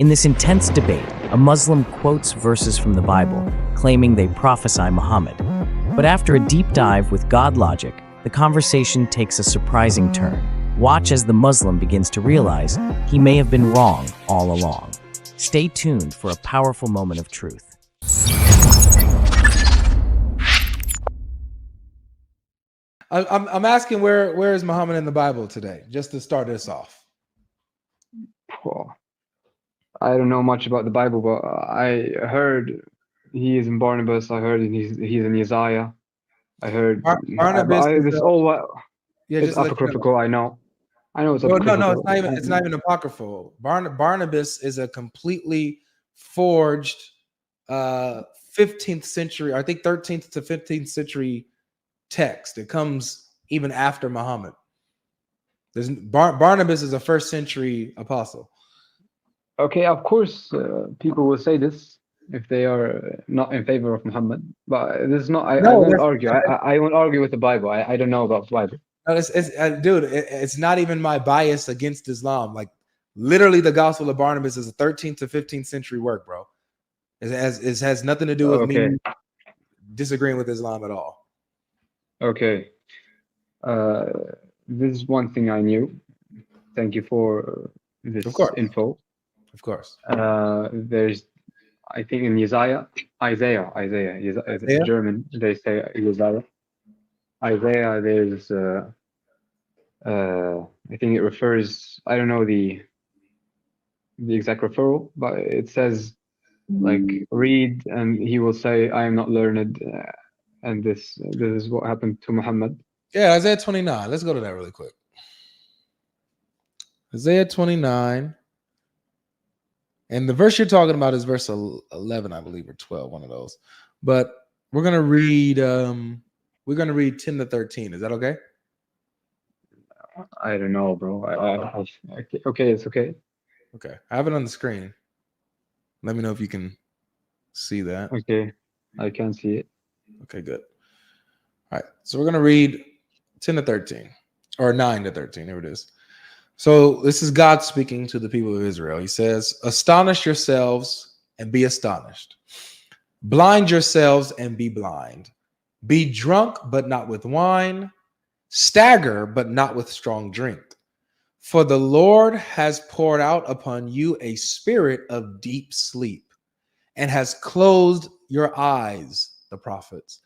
In this intense debate, a Muslim quotes verses from the Bible, claiming they prophesy Muhammad. But after a deep dive with GodLogic, the conversation takes a surprising turn. Watch as the Muslim begins to realize he may have been wrong all along. Stay tuned for a powerful moment of truth. I'm asking where is Muhammad in the Bible today, just to start this off. I don't know much about the Bible, but I heard he is in Barnabas. I heard he's in Isaiah. I heard Barnabas. It's apocryphal. I know it's apocryphal. No, it's not even apocryphal. Barnabas is a completely forged 15th century, I think 13th to 15th century text. It comes even after Muhammad. Barnabas is a first century apostle. Okay, of course, people will say this if they are not in favor of Muhammad, but this is not. I won't argue. I won't argue with the Bible. I don't know about the Bible. No, dude, it's not even my bias against Islam. Like, literally, the Gospel of Barnabas is a 13th to 15th century work, bro. It has nothing to do with me disagreeing with Islam at all. Okay. This is one thing I knew. Thank you for this info. Of course. There's, I think in Isaiah. German, they say Isaiah. Isaiah, there's, I think it refers, I don't know the exact referral, but it says, like, read, and he will say, I am not learned, and this is what happened to Muhammad. Yeah, Isaiah 29. Let's go to that really quick. Isaiah 29. And the verse you're talking about is verse 11, I believe, or 12, one of those. But we're gonna read 10 to 13. Is that okay? I don't know, bro. Okay, it's okay. Okay, I have it on the screen. Let me know if you can see that. Okay, I can see it. Okay, good. All right, so we're gonna read 10 to 13, or 9 to 13. Here it is. So this is God speaking to the people of Israel. He says, astonish yourselves and be astonished. Blind yourselves and be blind. Be drunk, but not with wine. Stagger, but not with strong drink. For the Lord has poured out upon you a spirit of deep sleep and has closed your eyes, the prophets,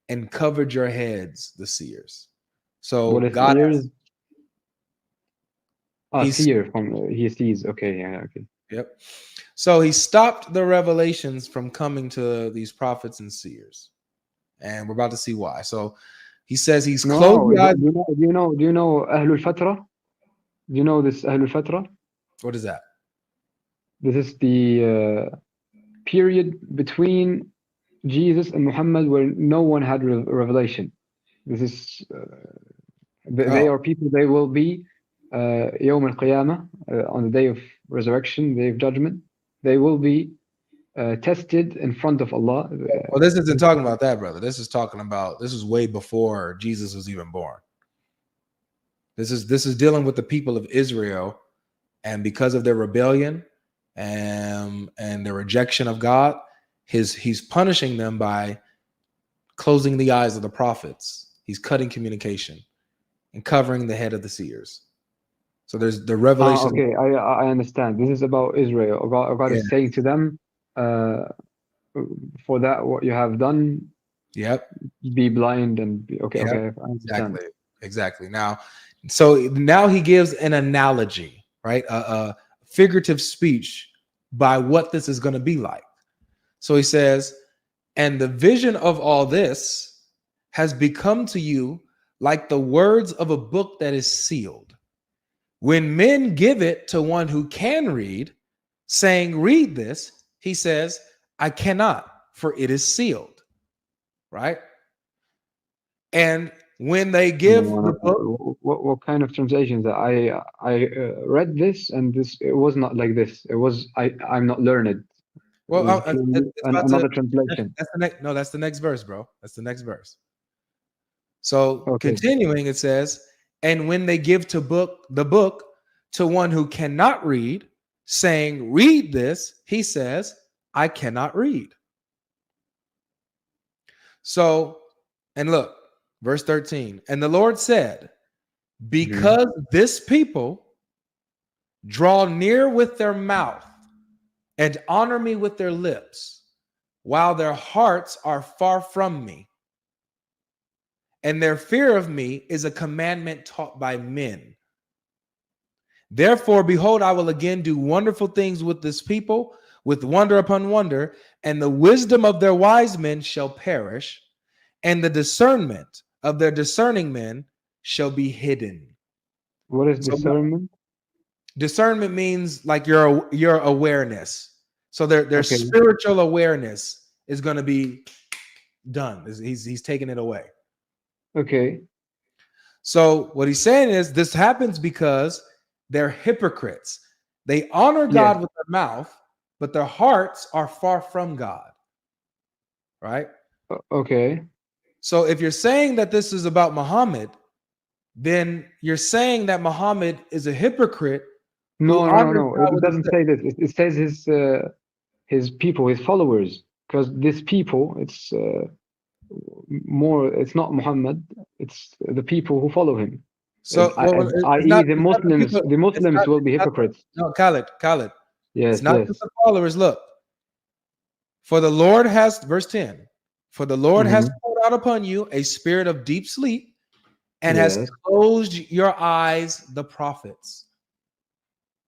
and covered your heads, the seers. So God has... seer he sees. Okay, yeah, okay. Yep. So he stopped the revelations from coming to these prophets and seers, and we're about to see why. So he says he's closed the eyes. Do you know Ahlul Fatra? Do you know this Ahlul Fatra? What is that? This is the period between Jesus and Muhammad where no one had revelation. This is they are people. They will be Yawm al-Qiyamah, on the day of resurrection, day of judgment. They will be tested in front of Allah. Well, this isn't talking about that, brother. This is way before Jesus was even born. This is dealing with the people of Israel, and because of their rebellion and their rejection of God, he's punishing them by closing the eyes of the prophets. He's cutting communication and covering the head of the seers. So there's the revelation. Okay, I understand. This is about Israel. God is saying to them, for that what you have done, be blind and be okay. Yep. Okay, I understand. Exactly. Now he gives an analogy, right? A figurative speech by what this is going to be like. So he says, and the vision of all this has become to you like the words of a book that is sealed. When men give it to one who can read, saying, read this, he says, I cannot, for it is sealed. Right? And when they give the book, what kind of translations? I read this, and it was not like this. It was I'm not learned. Well, another translation. That's the next verse, bro. That's the next verse. So continuing, it says, and when they give the book to one who cannot read, saying, read this, he says, I cannot read. So, and look, verse 13. And the Lord said, because this people draw near with their mouth and honor me with their lips, while their hearts are far from me, and their fear of me is a commandment taught by men. Therefore, behold, I will again do wonderful things with this people, with wonder upon wonder, and the wisdom of their wise men shall perish, and the discernment of their discerning men shall be hidden. What is So discernment? discernment means like your awareness. So their Okay. spiritual awareness is going to be done. He's taking it away. Okay. So what he's saying is this happens because they're hypocrites. They honor God Yes. with their mouth, but their hearts are far from God. Right? Okay. So if you're saying that this is about Muhammad, then you're saying that Muhammad is a hypocrite who honors God It with his doesn't lips. say this. It says his people, his followers, because this people, it's more. It's not Muhammad. It's the people who follow him. So, it's I.e., not, the it's not the Muslims. people. The Muslims will be hypocrites. No, Khalid. It's Yes. not just Yes. the followers. Look, for the Lord has, verse 10, for the Lord has poured out upon you a spirit of deep sleep and has Yes. closed your eyes, the prophets.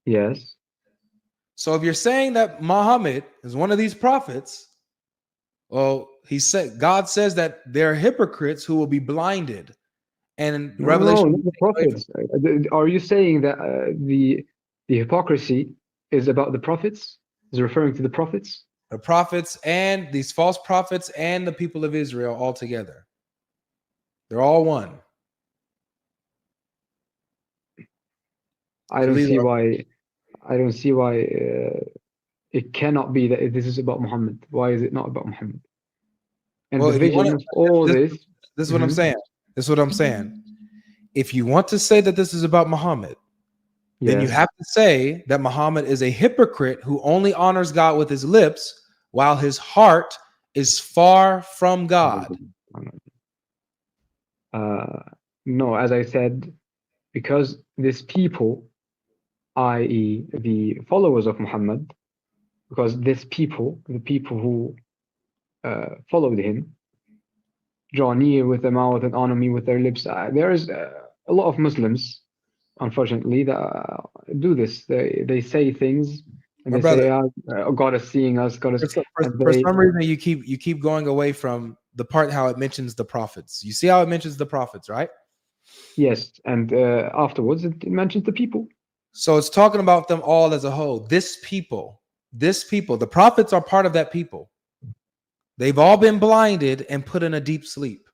Yes. So if you're saying that Muhammad is one of these prophets, well, God says that they're hypocrites who will be blinded. And No, Revelation not the prophets. Are you saying that the hypocrisy is about the prophets? Is referring to the prophets? the prophets and these false prophets and the people of Israel all together. They're all one. I don't see why. I don't see why it cannot be that this is about Muhammad. Why is it not about Muhammad? And Well, the if you want vision of all this, this. this is what I'm saying. This is what I'm saying. If you want to say that this is about Muhammad, then you Yes. have to say that Muhammad is a hypocrite who only honors God with his lips while his heart is far from God. No, as I said, because this people, i.e., the followers of Muhammad, because this people, the people who followed him, draw near with their mouth and honor me with their lips. There is a lot of Muslims, unfortunately, that do this. They say things and My they brother, say, God is seeing us. God is, and for they some reason you keep going away from the part how it mentions the prophets. You see how it mentions the prophets, right? yes, and afterwards it mentions the people. So it's talking about them all as a whole. This people, the prophets are part of that people. They've all been blinded and put in a deep sleep.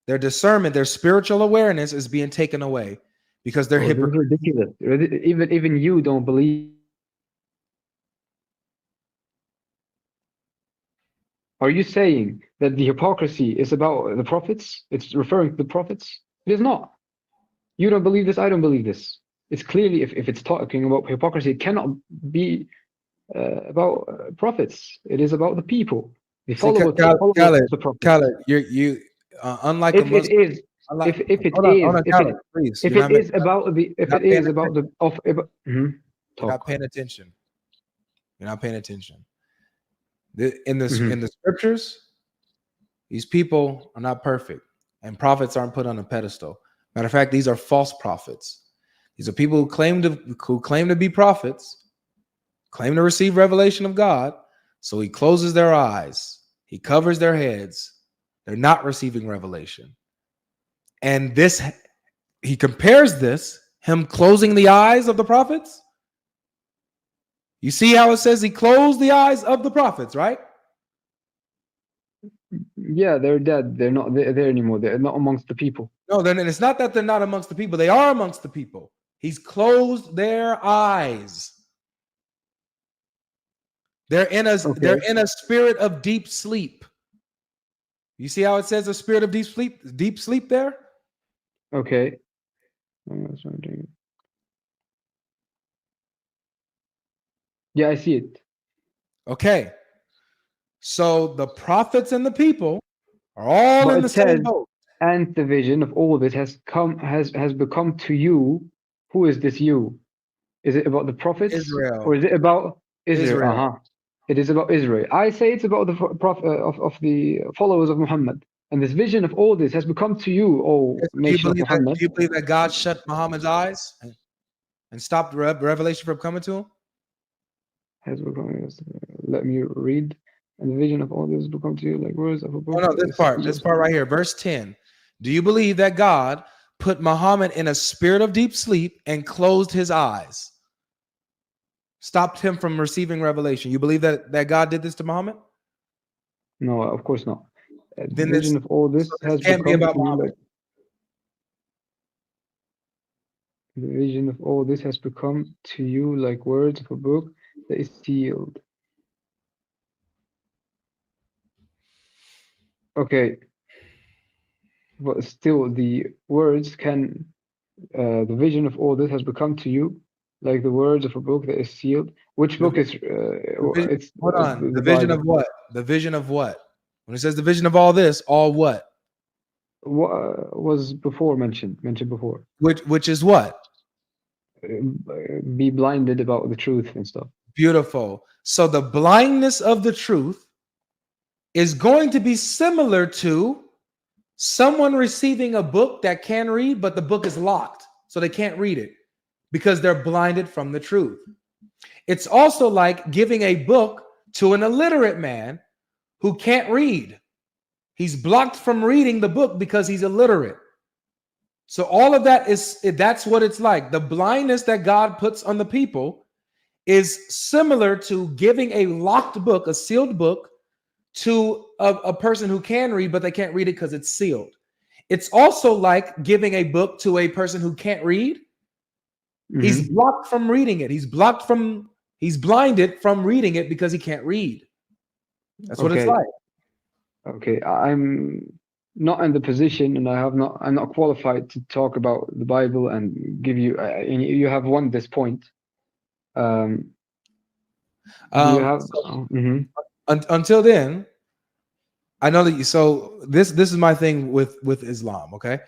Their discernment, their spiritual awareness is being taken away because they're Oh, this is hypocrites. ridiculous. Even you don't believe. Are you saying that the hypocrisy is about the prophets? It's referring to the prophets? It is not. You don't believe this, I don't believe this. It's clearly, if it's talking about hypocrisy, it cannot be about prophets. It is about the people, the See, followers of the prophets. Khaled, you unlike a If it Muslim. is, Unlike, if it hold is, on, Khaled, please. if it is about the, if you're not it paying is about attention. the, of, You're not talk. paying attention. You're not paying attention. In Mhm. the scriptures, these people are not perfect, and prophets aren't put on a pedestal. Matter of fact, these are false prophets. These are people who claim to be prophets, claim to receive revelation of God. So he closes their eyes, he covers their heads. They're not receiving revelation. And this, he compares this, him closing the eyes of the prophets. You see how it says he closed the eyes of the prophets, right? Yeah, they're dead. They're not there anymore. They're not amongst the people. No, then it's not that they're not amongst the people. They are amongst the people. He's closed their eyes. They're in a spirit of deep sleep. You see how it says a spirit of deep sleep there? Okay. Yeah, I see it. Okay. So the prophets and the people are all But in it the says, same boat. and the vision of all this has become to you. Who is this you? Is it about the prophets, Israel. or is it about Israel? Israel. It is about Israel. I say it's about the of the followers of Muhammad. And this vision of all this has become to you, O Do you nation of believe that? Muhammad. Do you believe that God shut Muhammad's eyes and stopped revelation from coming to him? Has become. Let me read. And the vision of all this has become to you like words of a book. Oh no, this part right here, verse 10. Do you believe that God put Muhammad in a spirit of deep sleep and closed his eyes? Stopped him from receiving revelation. You believe that God did this to Muhammad? No, of course not. The Then vision of all this so this has can't be become about to you Muhammad. like. The vision of all this has become to you like words of a book that is sealed. Okay, but still the words can. The vision of all this has become to you like the words of a book that is sealed. Which The book is? It's Hold on. the The vision Bible. of what? The vision of what? When it says the vision of all this, all what? What was before mentioned before? Which is what? Be blinded about the truth and stuff. Beautiful. So the blindness of the truth is going to be similar to someone receiving a book that can read, but the book is locked, so they can't read it because they're blinded from the truth. It's also like giving a book to an illiterate man who can't read. He's blocked from reading the book because he's illiterate. So all of that's what it's like. The blindness that God puts on the people is similar to giving a locked book, a sealed book, to a person who can read, but they can't read it because it's sealed. It's also like giving a book to a person who can't read. He's blocked from reading it. He's blinded from reading it because he can't read. That's what it's like. Okay, I'm not in the position, and I'm not qualified to talk about the Bible and give you. You have won this point. Do you have? Until then, I know that you. So this is my thing with Islam. Okay,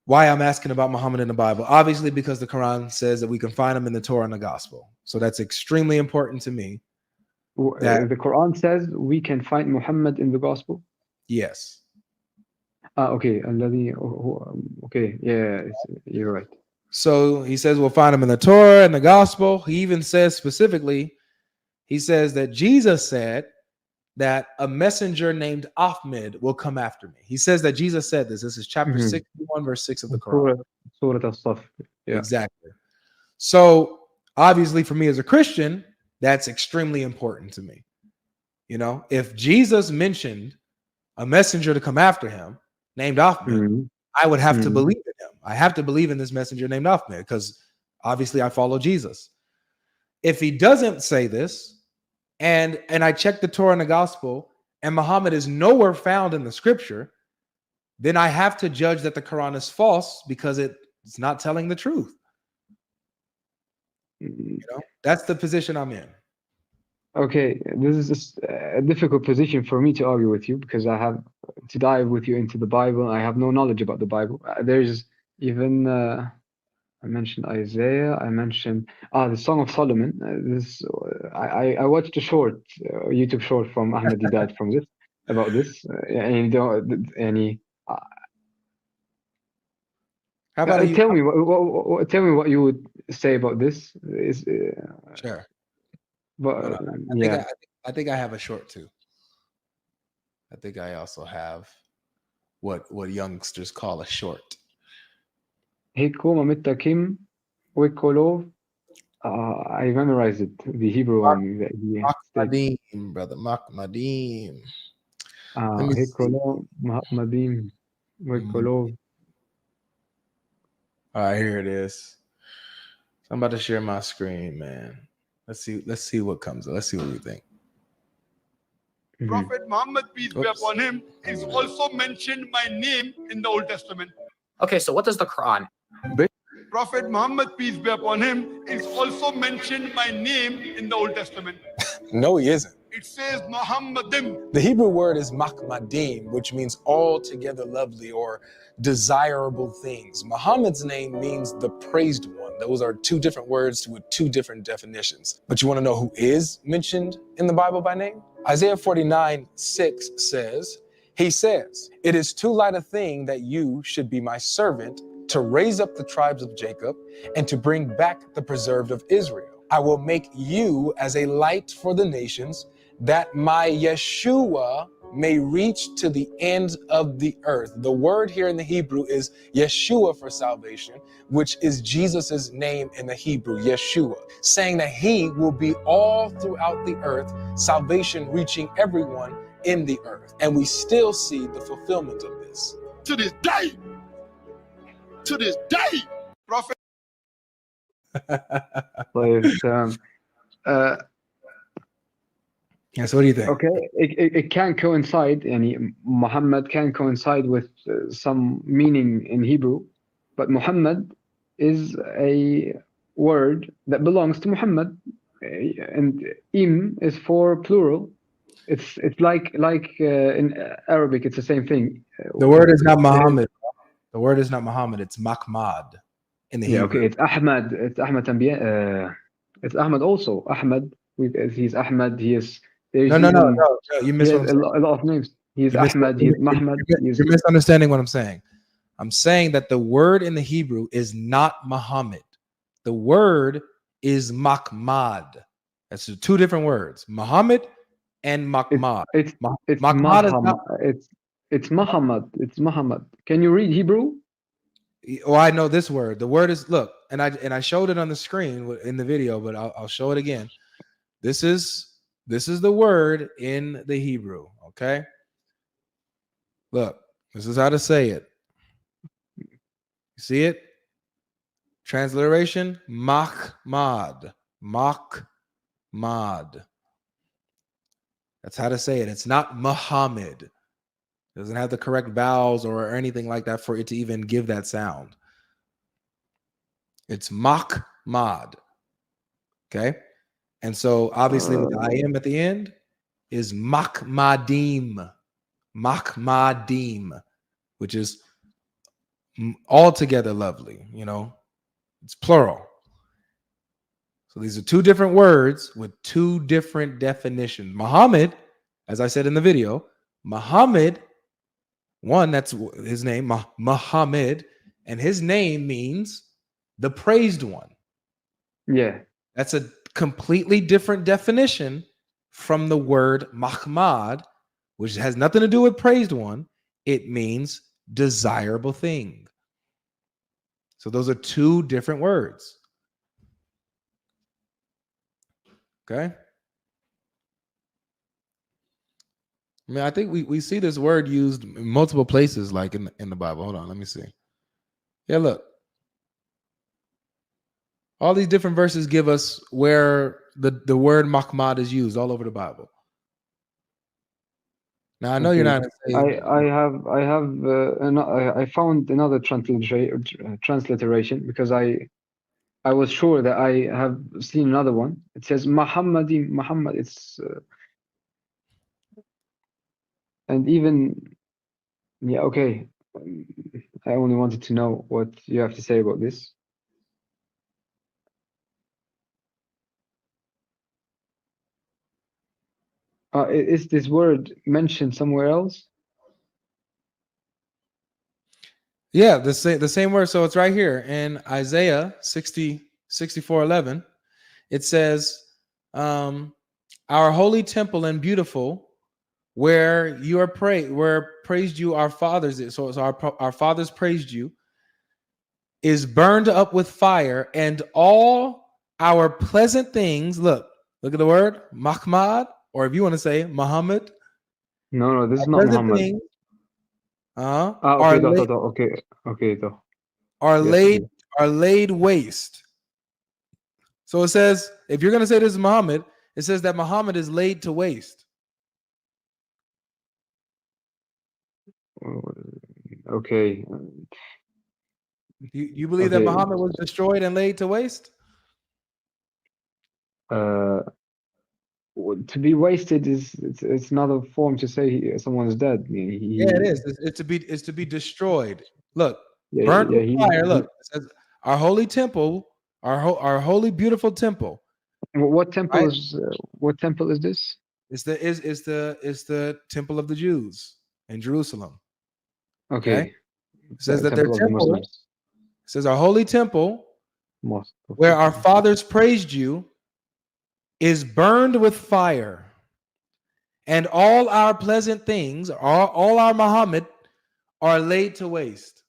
why I'm asking about Muhammad in the Bible? Obviously, because the Quran says that we can find him in the Torah and the Gospel. So that's extremely important to me. The Quran says we can find Muhammad in the Gospel. Yes. Okay. Okay. Yeah, you're right. So he says we'll find him in the Torah and the Gospel. He even says specifically, he says that Jesus said that a messenger named Ahmed will come after me. He says that Jesus said this. This is chapter 61, verse 6 of the Quran. Surah Al-Saf. Yeah. Exactly. So obviously for me as a Christian, that's extremely important to me. You know, if Jesus mentioned a messenger to come after him named Ahmed, I would have to believe in him. I have to believe in this messenger named Ahmed because obviously I follow Jesus. If he doesn't say this, and I check the Torah and the Gospel, and Muhammad is nowhere found in the scripture, then I have to judge that the Quran is false because it's not telling the truth. You know, that's the position I'm in. Okay, this is just a difficult position for me to argue with you because I have to dive with you into the Bible. I have no knowledge about the Bible. There's even I mentioned Isaiah. I mentioned the Song of Solomon. I watched a short YouTube short from Ahmed Didat from this about this, and you don't any. How about tell me what you would say about this? Sure. But I think I have a short too. I think I also have what youngsters call a short. Hiko Mamitakim Wikolov. I memorized it, the Hebrew one. Makmadim, brother, Makmadim. Hikolov Mahamadim Wikolov. All right, here it is. I'm about to share my screen, man. Let's see what comes. Let's see what we think. Prophet Muhammad, peace be upon him, is also mentioned my name in the Old Testament. Okay, so what does the Quran? Prophet Muhammad, peace be upon him, is also mentioned by name in the Old Testament. No, he isn't. It says Muhammadim. The Hebrew word is makmadim, which means altogether lovely or desirable things. Muhammad's name means the praised one. Those are two different words with two different definitions. But you want to know who is mentioned in the Bible by name? Isaiah 49:6 says, he says, "It is too light a thing that you should be my servant to raise up the tribes of Jacob and to bring back the preserved of Israel. I will make you as a light for the nations, that my Yeshua may reach to the ends of the earth." The word here in the Hebrew is Yeshua for salvation, which is Jesus's name in the Hebrew, Yeshua, saying that he will be all throughout the earth, salvation reaching everyone in the earth. And we still see the fulfillment of this. To this day. To this day. Prophet. Yes, what do you think? Okay, it can coincide, and Muhammad can coincide with some meaning in Hebrew, but Muhammad is a word that belongs to Muhammad, and im is for plural. It's like in Arabic, it's the same thing. The word is not Muhammad. The word is not Muhammad. It's Mahmad in the Hebrew. Okay, it's Ahmad. It's Ahmad. It's Ahmad also. Ahmad. He's Ahmad. He is. No. You missed what I'm saying. A lot of names. He's Ahmad. He's Mahmad. You're misunderstanding what I'm saying. I'm saying that the word in the Hebrew is not Muhammad. The word is Mahmad. That's two different words. Muhammad and Mahmad. It's Mahmad it's Muhammad. It's Muhammad. Can you read Hebrew? Oh, I know this word. The word is, look, and I showed it on the screen in the video, but I'll show it again. This is the word in the Hebrew. Okay. Look, this is how to say it. You see it? Transliteration: Mahmad. Mahmad. That's how to say it. It's not Muhammad. It doesn't have the correct vowels or anything like that for it to even give that sound. It's Mahmad. Okay. And so obviously with the I-am at the end is Mahmadim. Mahmadim, which is altogether lovely. It's plural. So these are two different words with two different definitions. Muhammad, as I said in the video, Muhammad, one, that's his name, Muhammad, and his name means the praised one. Yeah. That's a completely different definition from the word Mahmad, which has nothing to do with praised one. It means desirable thing. So those are two different words. Okay. I mean, I think we see this word used in multiple places, like in the Bible. Hold on, let me see. Yeah, look. All these different verses give us where the word Mahmad is used all over the Bible. Now I know you're not gonna say. I found another transliteration because I was sure that I have seen another one. It says Muhammad. It's and even okay. I only wanted to know what you have to say about this. Is this word mentioned somewhere else? Yeah, the same word. So it's right here in Isaiah 64:11. It says, our holy temple and beautiful, where you are where praised you our fathers. So our fathers praised you, is burned up with fire, and all our pleasant things. Look at the word Mahmad, or if you want to say Muhammad. No, this is not Muhammad. Things, are laid waste. So it says, if you're going to say this is Muhammad, it says that Muhammad is laid to waste. Okay. You believe that Okay. Muhammad was destroyed and laid to waste? To be wasted it's not a form to say someone's dead. Yeah, it is. It's to be destroyed. Look, burned Yeah, with fire. Look, it says our holy temple, our holy beautiful temple. What temple Right? is this? It's the temple of the Jews in Jerusalem. Okay, Okay, it says that their temple of the temple. Muslims. It says our holy temple, Mosque. where our fathers praised you, is burned with fire, and all our pleasant things, all our Muhammad, are laid to waste.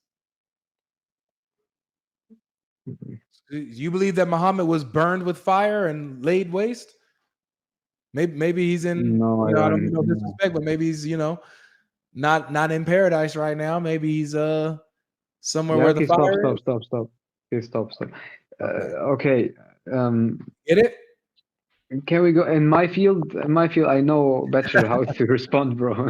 You believe that Muhammad was burned with fire and laid waste? Maybe he's in, No, I I don't mean don't. no disrespect, but maybe he's, not in paradise right now. Maybe he's somewhere Yeah, where the okay, stop. fire is. Okay, stop. Okay. Okay. Get it? Can we go in my field? In my field, I know better how to respond, bro.